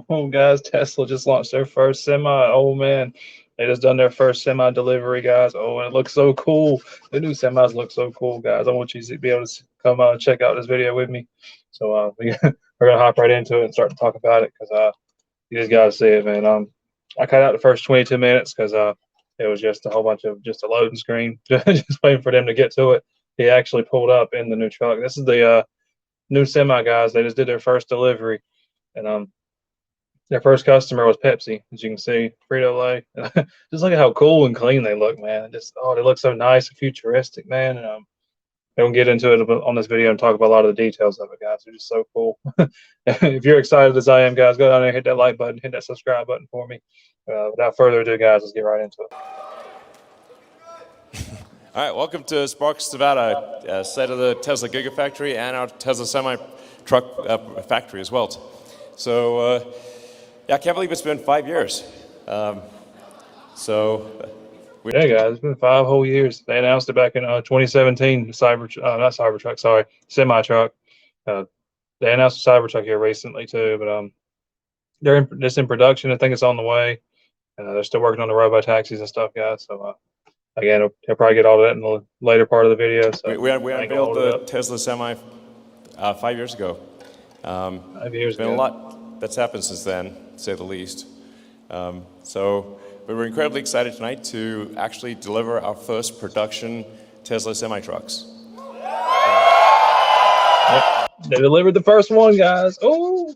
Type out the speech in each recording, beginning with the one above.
Oh, guys, Tesla just launched their first semi. Oh man, they just done their first semi delivery, guys. Oh, and it looks so cool. The new semis look so cool, guys. I want you to be able to come check out this video with me. So we're gonna hop right into it and start to talk about it because you just gotta see it, man. I cut out the first 22 minutes because it was just a whole bunch of just a loading screen, just waiting for them to get to it. He actually pulled up in the new truck. This is the new semi, guys. They just did their first delivery, and their first customer was Pepsi, as you can see, Frito Lay. Just look at how cool and clean they look, man. Just they look so nice and futuristic, man. And we'll get into it on this video and talk about a lot of the details of it, guys. They're just so cool. If you're excited as I am, guys, go down there, hit that like button, hit that subscribe button for me. Without further ado, guys, let's get right into it. All right, welcome to Sparks, Nevada, site of the Tesla Gigafactory and our Tesla semi-truck factory as well. So, yeah, I can't believe it's been 5 years. Yeah, guys, it's been 5 whole years. They announced it back in 2017, not Cybertruck, sorry, semi-truck. They announced the Cybertruck here recently too, but they're just in production. I think it's on the way. They're still working on the robo-taxis and stuff, guys. So again, they'll probably get all of that in the later part of the video. So we unveiled the Tesla Semi 5 years ago. 5 years been ago. A lot that's happened since then, to say the least. But we're incredibly excited tonight to actually deliver our first production Tesla semi-trucks. Yep. They delivered the first one, guys. Oh,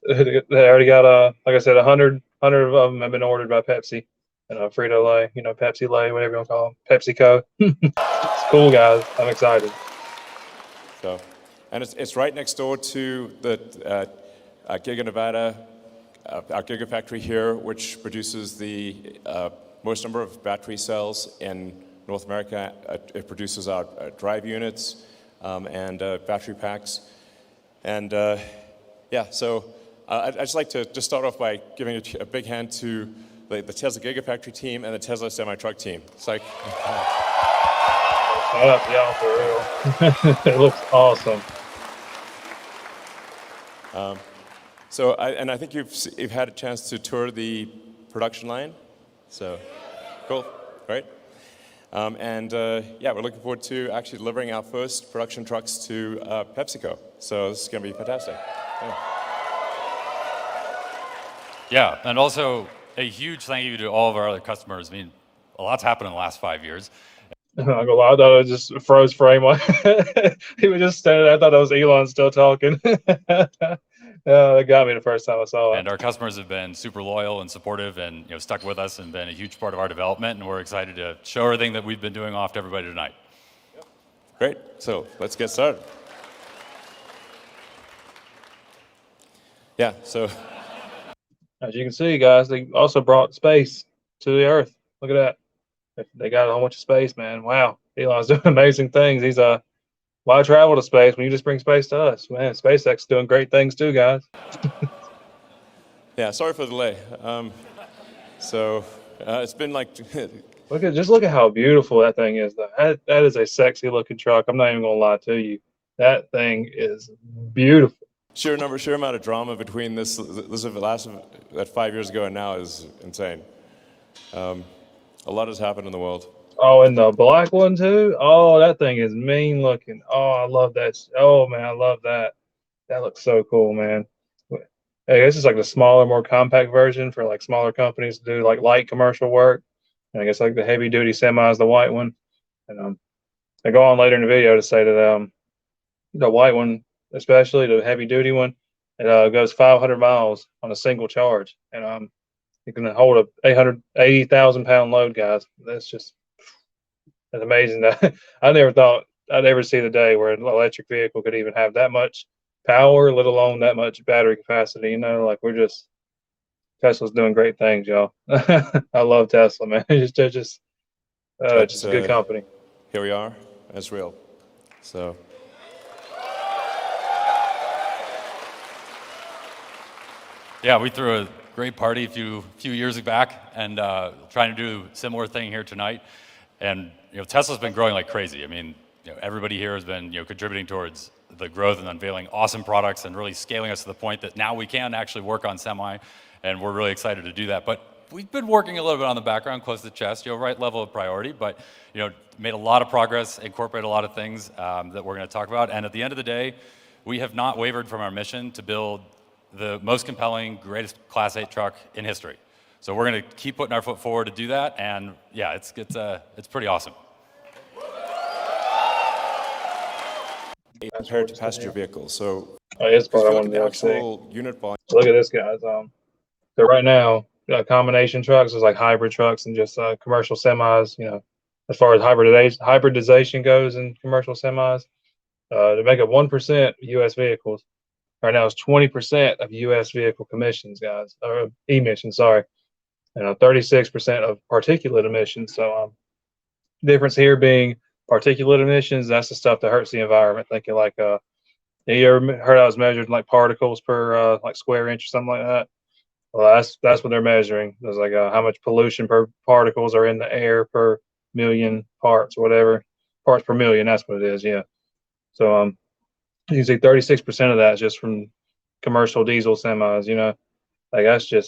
they already got like I said, 100 of them have been ordered by Pepsi. And Frito Lay, Pepsi Lay, whatever you want to call them, PepsiCo. It's cool, guys. I'm excited. So, and it's right next door to the Giga Nevada, our Gigafactory here, which produces the most number of battery cells in North America. It produces our drive units and battery packs. And yeah, so I'd just like to just start off by giving a big hand to the Tesla Gigafactory team and the Tesla semi-truck team. It's like, shut up, y'all, for real. It looks awesome. I think you've had a chance to tour the production line. So, cool, right? Yeah, we're looking forward to actually delivering our first production trucks to PepsiCo. So this is going to be fantastic. Yeah, and also a huge thank you to all of our other customers. I mean, a lot's happened in the last 5 years. I'm not gonna lie, I thought it just froze frame. He was just standing there. I thought that was Elon still talking. That got me the first time I saw it. And our customers have been super loyal and supportive and stuck with us and been a huge part of our development, and we're excited to show everything that we've been doing off to everybody tonight. Yep. Great, so let's get started. Yeah, so. As you can see, guys, they also brought space to the Earth. Look at that. They got a whole bunch of space, man. Wow. Elon's doing amazing things. He's why travel to space when you just bring space to us? Man, SpaceX is doing great things too, guys. Yeah, sorry for the delay. It's been like just look at how beautiful that thing is. That is a sexy looking truck. I'm not even gonna lie to you. That thing is beautiful. Sheer amount of drama between this last 5 years ago and now is insane. A lot has happened in the world. Oh, and the black one too. Oh, that thing is mean looking. Oh, I love that. Oh man, I love that. That looks so cool, man. Hey, this is like the smaller, more compact version for like smaller companies to do like light commercial work. And I guess like the heavy duty semi is the white one. And I go on later in the video to say that the white one, especially the heavy duty one, it goes 500 miles on a single charge, and you can hold a 880,000 pound load, guys. That's amazing. That I never thought I'd ever see the day where an electric vehicle could even have that much power, let alone that much battery capacity. Like Tesla's doing great things, y'all. I love Tesla, man. It's just a good company. Here we are. It's real. So. Yeah, we threw a great party a few years back, and trying to do a similar thing here tonight. And Tesla's been growing like crazy. I mean, everybody here has been contributing towards the growth and unveiling awesome products and really scaling us to the point that now we can actually work on semi, and we're really excited to do that. But we've been working a little bit on the background, close to the chest, right level of priority, but made a lot of progress, incorporate a lot of things that we're going to talk about. And at the end of the day, we have not wavered from our mission to build the most compelling, greatest Class 8 truck in history. So we're going to keep putting our foot forward to do that, and yeah, it's pretty awesome. Compared to passenger vehicles, so it's part I look wanted at the to actual unit volume. Look at this, guys. So right now, combination trucks is like hybrid trucks and just commercial semis. As far as hybridization goes in commercial semis, to make up 1% U.S. vehicles. Right now, it's 20% of U.S. vehicle emissions, guys, or emissions. Sorry, 36% of particulate emissions. So, difference here being particulate emissions. That's the stuff that hurts the environment. Thinking like, you ever heard I was measured like particles per like square inch or something like that? Well, that's what they're measuring. It's like how much pollution per particles are in the air per million parts, or whatever, parts per million. That's what it is. Yeah. So you can see 36% of that is just from commercial diesel semis. Like that's an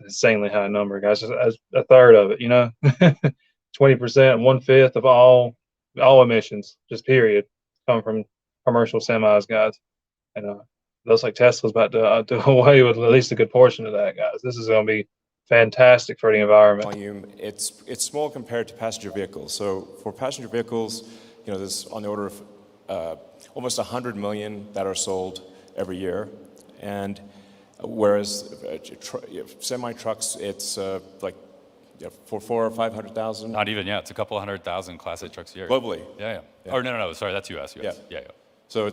insanely high number, guys. That's a third of it. 20%, 1/5 of all emissions, just period, come from commercial semis, guys. And looks like Tesla's about to do away with at least a good portion of that, guys. This is going to be fantastic for the environment. Volume, it's small compared to passenger vehicles. So for passenger vehicles, there's on the order of almost 100 million that are sold every year, and whereas semi trucks, it's like for 400,000 or 500,000. Not even, yeah. It's a couple 100,000 Class 8 trucks a year. Globally. Yeah. Or no. Sorry, that's US. Yeah. So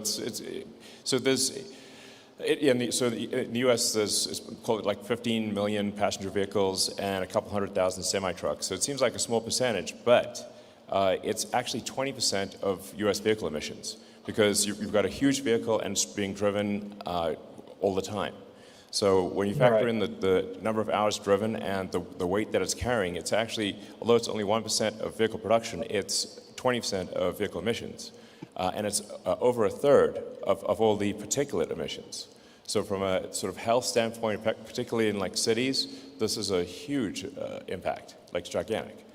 in the U.S. there's called like 15 million passenger vehicles and a couple 100,000 semi trucks. So it seems like a small percentage, but it's actually 20% of U.S. vehicle emissions, because you've got a huge vehicle and it's being driven all the time. So when you factor in the number of hours driven and the weight that it's carrying, it's actually, although it's only 1% of vehicle production, it's 20% of vehicle emissions. And it's over a third of all the particulate emissions. So from a sort of health standpoint, particularly in like cities, this is a huge impact, like it's gigantic.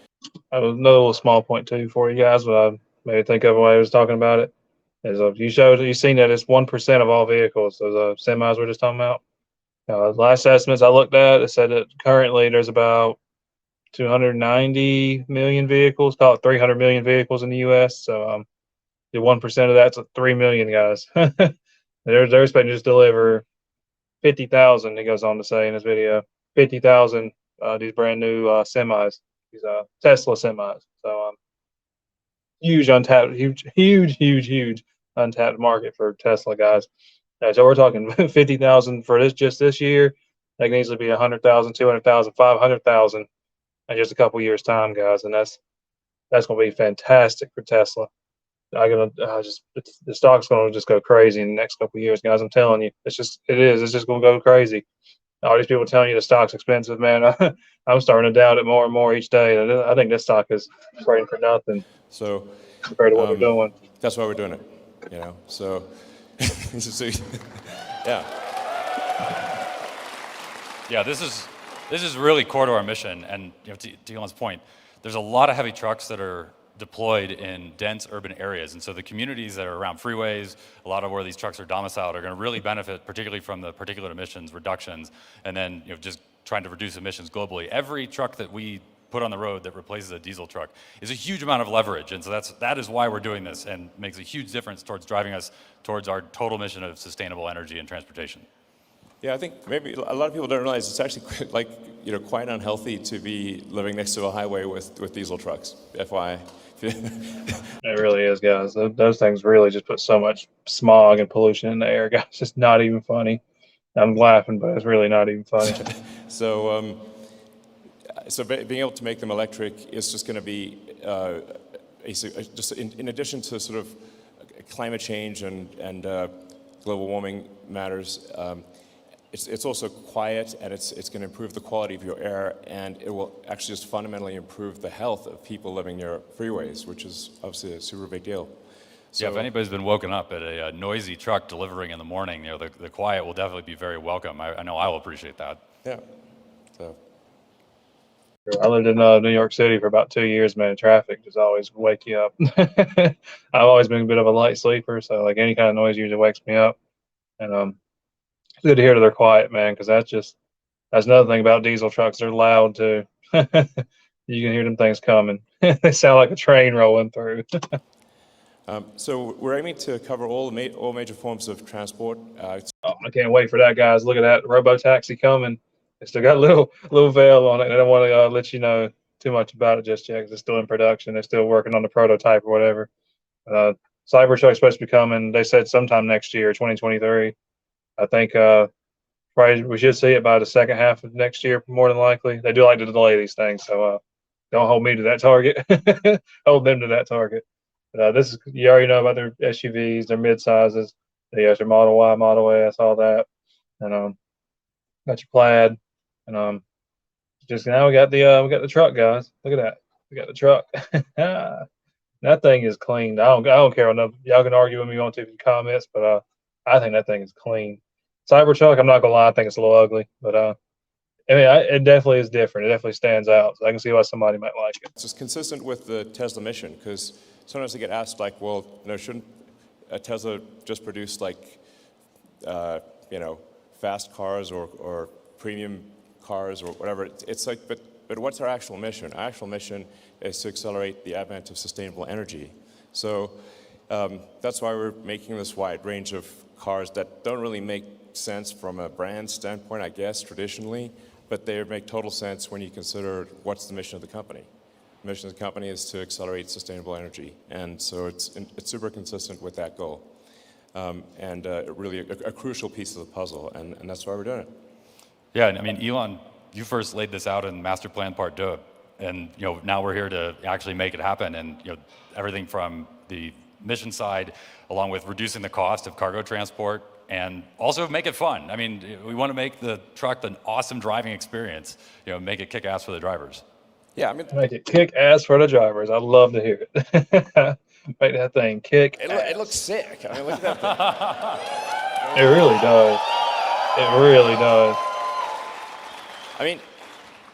Another little small point too for you guys, what I made me think of when I was talking about it, is you've seen that it's 1% of all vehicles, those semis we're just talking about. Last estimates I looked at, it said that currently there's about 290 million vehicles, call it 300 million vehicles in the U.S. So the 1% of that's 3 million, guys. They're expecting to just deliver 50,000. He goes on to say in his video, 50,000 these brand new semis, these Tesla semis. So huge untapped untapped market for Tesla, guys. So we're talking 50,000 for this year. That can easily be 100,000, 200,000, 500,000 in just a couple years' time, guys, and that's going to be fantastic for Tesla. The stock's going to just go crazy in the next couple years, guys. I'm telling you, it's just going to go crazy. All these people telling you the stock's expensive, man. I'm starting to doubt it more and more each day. I think this stock is trading for nothing. So compared to what we're doing, that's why we're doing it. So. Yeah, this is really core to our mission, and to Elon's point, there's a lot of heavy trucks that are deployed in dense urban areas, and so the communities that are around freeways, a lot of where these trucks are domiciled, are going to really benefit, particularly from the particulate emissions reductions, and then just trying to reduce emissions globally. Every truck that we put on the road that replaces a diesel truck is a huge amount of leverage, and so that is why we're doing this, and makes a huge difference towards driving us towards our total mission of sustainable energy and transportation. Yeah, I think maybe a lot of people don't realize it's actually quite unhealthy to be living next to a highway with diesel trucks. FYI. It really is, guys. Those things really just put so much smog and pollution in the air, guys. It's just not even funny. I'm laughing, but it's really not even funny. So being able to make them electric is just going to be just in addition to sort of climate change and global warming matters. It's also quiet, and it's going to improve the quality of your air, and it will actually just fundamentally improve the health of people living near freeways, which is obviously a super big deal. Yeah, if anybody's been woken up at a noisy truck delivering in the morning, the quiet will definitely be very welcome. I know I will appreciate that. Yeah. So. I lived in New York City for about 2 years, man. Traffic just always wake you up. I've always been a bit of a light sleeper, so like any kind of noise usually wakes me up. And it's good to hear that they're quiet, man, because that's another thing about diesel trucks. They're loud too. You can hear them things coming. They sound like a train rolling through. So we're aiming to cover all major forms of transport. I can't wait for that, guys. Look at that robo taxi coming. It's still got a little veil on it. I don't want to let you know too much about it just yet because it's still in production. They're still working on the prototype or whatever. Cybertruck's supposed to be coming. They said sometime next year, 2023. I think probably we should see it by the second half of next year, more than likely. They do like to delay these things, so don't hold me to that target. Hold them to that target. But this is, you already know about their SUVs, their mid sizes. They got your Model Y, Model S, all that, and got your Plaid, and just now we got the truck, guys. Look at that. We got the truck. That thing is clean. I don't care enough. Y'all can argue with me on to in the comments, but I think that thing is clean. Cybertruck, I'm not gonna lie, I think it's a little ugly, but I mean, it definitely is different. It definitely stands out. So I can see why somebody might like it. It's just consistent with the Tesla mission, because sometimes they get asked like, well, shouldn't Tesla just produce like, fast cars or premium cars or whatever? It's like, but what's our actual mission? Our actual mission is to accelerate the advent of sustainable energy. So that's why we're making this wide range of cars that don't really make sense from a brand standpoint, I guess, traditionally, but they make total sense when you consider what's the mission of the company. The mission of the company is to accelerate sustainable energy, and so it's super consistent with that goal, and really a crucial piece of the puzzle, and that's why we're doing it. Yeah, and I mean, Elon, you first laid this out in Master Plan Part 2, and now we're here to actually make it happen, and everything from the mission side, along with reducing the cost of cargo transport, and also make it fun. I mean, we want to make the truck an awesome driving experience. Make it kick ass for the drivers. Yeah, I mean, make it kick ass for the drivers. I'd love to hear it. Make that thing kick. It looks sick. I mean, look at that thing. It really does. It really does. I mean,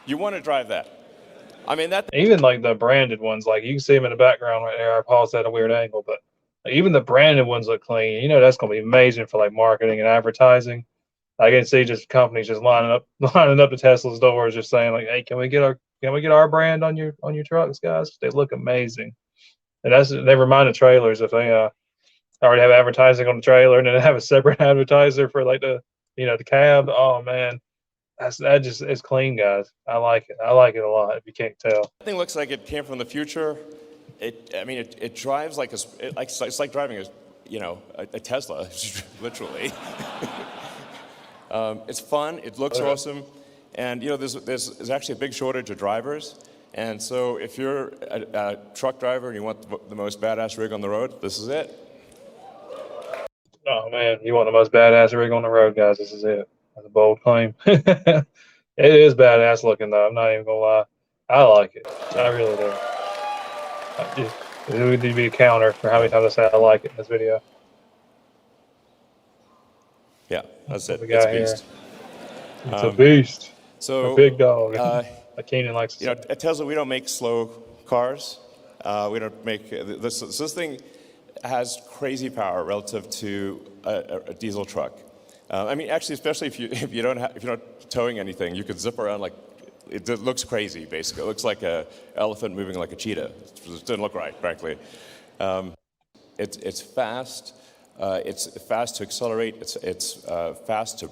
you want to drive that. I mean, that even like the branded ones, like you can see them in the background right there. I paused at a weird angle, but even the branded ones look clean. That's going to be amazing for like marketing and advertising. I can see just companies just lining up to Tesla's doors, just saying like, "Hey, can we get our brand on your trucks, guys? They look amazing." And they remind the trailers if they already have advertising on the trailer and then have a separate advertiser for like the cab. Oh man, it's clean, guys. I like it. I like it a lot. If you can't tell, that thing looks like it came from the future. It drives like it's like driving a Tesla, literally. It's fun. It looks awesome, and there's actually a big shortage of drivers. And so if you're a truck driver and you want the most badass rig on the road, this is it. Oh man, you want the most badass rig on the road, guys? This is it. That's a bold claim. It is badass looking though. I'm not even gonna lie. I like it. I really do. It would need to be a counter for how many times I say I like it in this video. Yeah, that's it. It's a beast. It's a beast. So a big dog. Like Keenan likes to say. At Tesla, we don't make slow cars. We don't make this. This thing has crazy power relative to a diesel truck. I mean, actually, especially if you're not towing anything, you could zip around like it looks crazy. Basically, it looks like an elephant moving like a cheetah. It doesn't look right, frankly. It's fast. It's fast to accelerate. It's fast to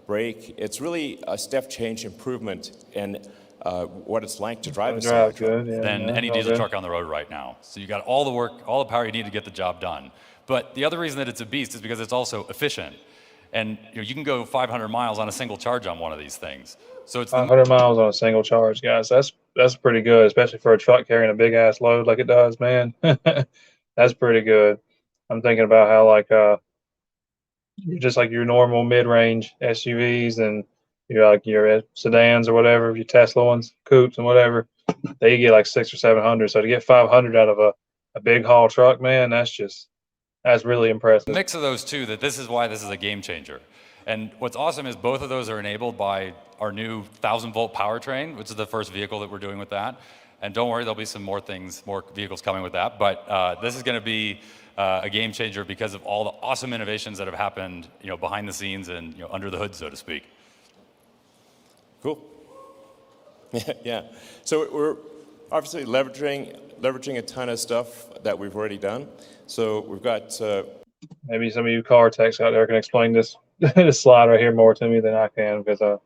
brake. It's really a step change improvement in what it's like to drive a semi truck than any diesel truck on the road right now. So you got all the work, all the power you need to get the job done. But the other reason that it's a beast is because it's also efficient. And you can go 500 miles on a single charge on one of these things. So it's 500 miles on a single charge, guys. That's pretty good, especially for a truck carrying a big ass load like it does, man. That's pretty good. I'm thinking about how like just like your normal mid-range SUVs and your sedans or whatever, your Tesla ones, coupes and whatever, they get like 600 or 700. So to get 500 out of a big haul truck, man, that's just That's really impressive. Mix of those two, that this is why this is a game changer. And what's awesome is both of those are enabled by our new 1,000-volt powertrain, which is the first vehicle that we're doing with that. And don't worry, there'll be some more things, more vehicles coming with that. But this is going to be a game changer because of all the awesome innovations that have happened, behind the scenes and under the hood, so to speak. Cool. Yeah. So we're obviously leveraging a ton of stuff that we've already done. So we've got. Maybe some of you car techs out there can explain this this slide right here more to me than I can, because I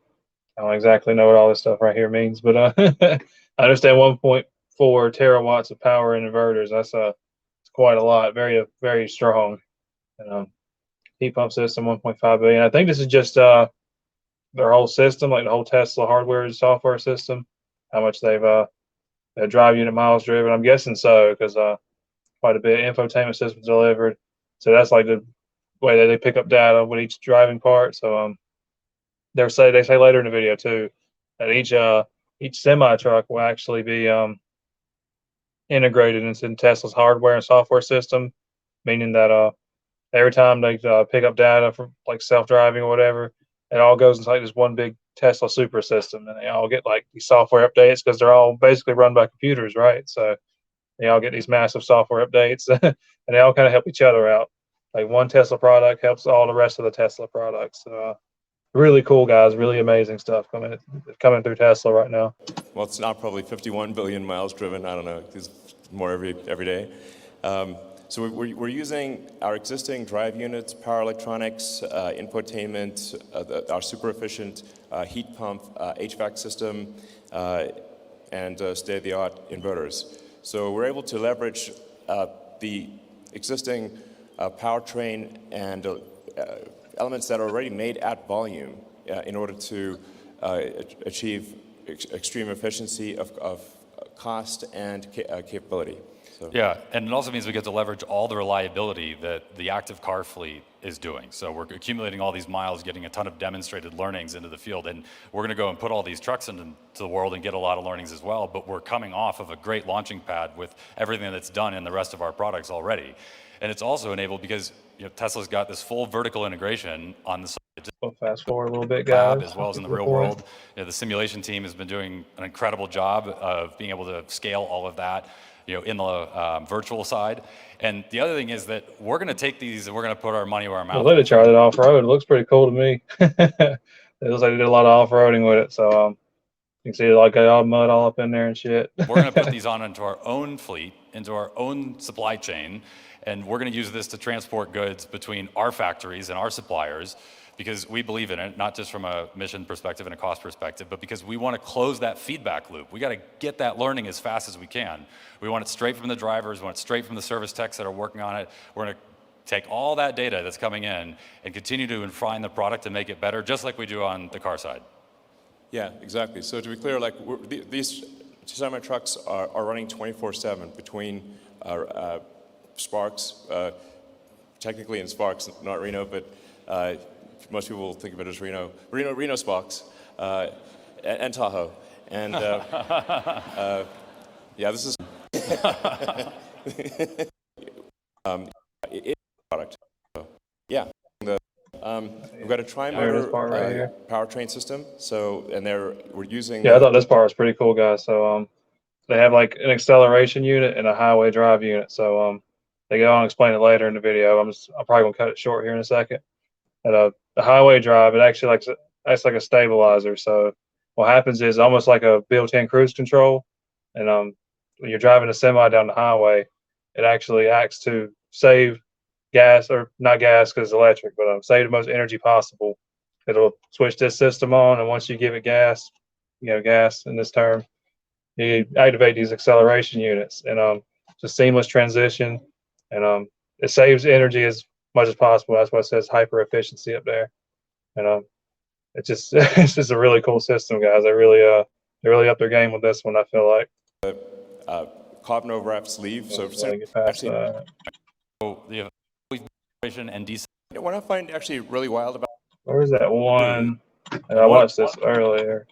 don't exactly know what all this stuff right here means. But I understand 1.4 terawatts of power in inverters. That's it's quite a lot. Very very strong. Heat pump system, 1.5 billion. I think this is just their whole system, like the whole Tesla hardware and software system. How much they've their drive unit miles driven. I'm guessing so, because quite a bit infotainment systems delivered. So that's like the way that they pick up data with each driving part. So they say later in the video too that each semi truck will actually be integrated into Tesla's hardware and software system, meaning that every time they pick up data from like self-driving or whatever, it all goes into like this one big Tesla super system, and they all get like these software updates because they're all basically run by computers, right? So they all get these massive software updates, and they all kind of help each other out. Like one Tesla product helps all the rest of the Tesla products. So really cool, guys. Really amazing stuff coming through Tesla right now. Well, it's now probably 51 billion miles driven. I don't know. There's more every day. So we're using our existing drive units, power electronics, infotainment, our super efficient heat pump, HVAC system, and state-of-the-art inverters. So we're able to leverage the existing powertrain and elements that are already made at volume in order to achieve extreme efficiency of cost and capability. So. Yeah, and it also means we get to leverage all the reliability that the active car fleet is doing. So we're accumulating all these miles, getting a ton of demonstrated learnings into the field, and we're going to go and put all these trucks into the world and get a lot of learnings as well, but we're coming off of a great launching pad with everything that's done in the rest of our products already. And it's also enabled because Tesla's got this full vertical integration on the side. We'll fast forward a little bit, guys. As well as in the real world. The simulation team has been doing an incredible job of being able to scale all of that in the virtual side. And the other thing is that we're going to take these and we're going to put our money where our mouth is. Well, they tried it off-road. It looks pretty cool to me. It looks like they did a lot of off-roading with it. So you can see like all mud all up in there and shit. We're going to put these on into our own fleet, into our own supply chain, and we're going to use this to transport goods between our factories and our suppliers, because we believe in it, not just from a mission perspective and a cost perspective, but because we want to close that feedback loop. We got to get that learning as fast as we can. We want it straight from the drivers, we want it straight from the service techs that are working on it. We're going to take all that data that's coming in and continue to refine the product and make it better, just like we do on the car side. Yeah, exactly. So to be clear, like these semi-trucks are running 24/7 between Sparks, technically in Sparks, not Reno, but most people think of it as Reno Sparks, and Tahoe. And yeah, this is product. So, yeah, we've got a tri-motor powertrain system. So, and we're using. Yeah, I thought this part was pretty cool, guys. So they have like an acceleration unit and a highway drive unit. So they go on and explain it later in the video. I'm probably gonna cut it short here in a second. And the highway drive, it actually acts like a stabilizer. So what happens is almost like a built-in cruise control. And when you're driving a semi down the highway, it actually acts to save gas, or not gas because it's electric, but save the most energy possible. It'll switch this system on, and once you give it gas, gas in this term, you activate these acceleration units, and it's a seamless transition, and it saves energy as much as possible. That's why it says hyper efficiency up there, and it's just it's just a really cool system, guys. They really up their game with this one, I feel like. Carbon overwrap sleeve. So actually, the and what I find actually really wild about. Where is that one? I watched this earlier.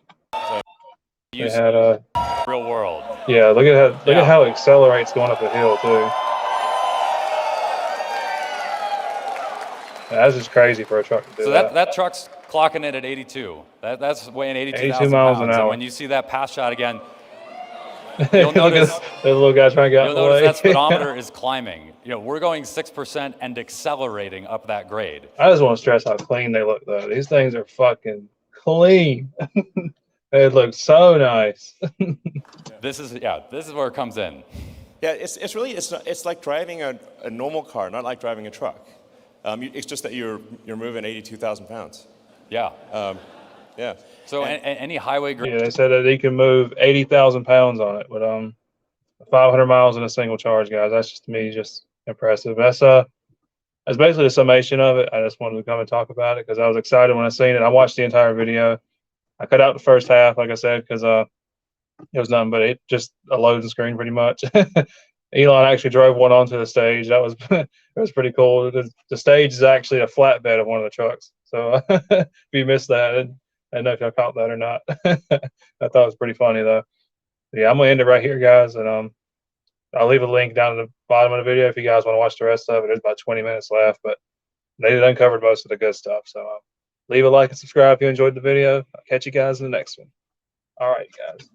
They had real world. Yeah, look at how it accelerates going up a hill too. That's just crazy for a truck to do So that. that truck's clocking it at 82. That's weighing 82 82,000 miles an pounds. And hour. when you see that pass shot again, You'll notice- look at the little guy trying to get out you'll of the notice way. that speedometer is climbing. You know, we're going 6% and accelerating up that grade. I just want to stress how clean they look, though. These things are fucking clean. They look so nice. This is where it comes in. Yeah, it's like driving a normal car, not like driving a truck. It's just that you're moving 82,000 pounds. Yeah. Yeah. So any highway grade. Yeah, they said that he can move 80,000 pounds on it with 500 miles in a single charge, guys. That's just to me just impressive. That's basically the summation of it. I just wanted to come and talk about it because I was excited when I seen it. I watched the entire video. I cut out the first half, like I said, because it was nothing but just a loading screen pretty much. Elon actually drove one onto the stage. That was it was pretty cool. The stage is actually a flatbed of one of the trucks. So if you missed that, I don't know if y'all caught that or not. I thought it was pretty funny though. Yeah, I'm gonna end it right here, guys, and I'll leave a link down at the bottom of the video if you guys want to watch the rest of it. There's about 20 minutes left, but they uncovered most of the good stuff. So leave a like and subscribe if you enjoyed the video. I'll catch you guys in the next one. All right, guys.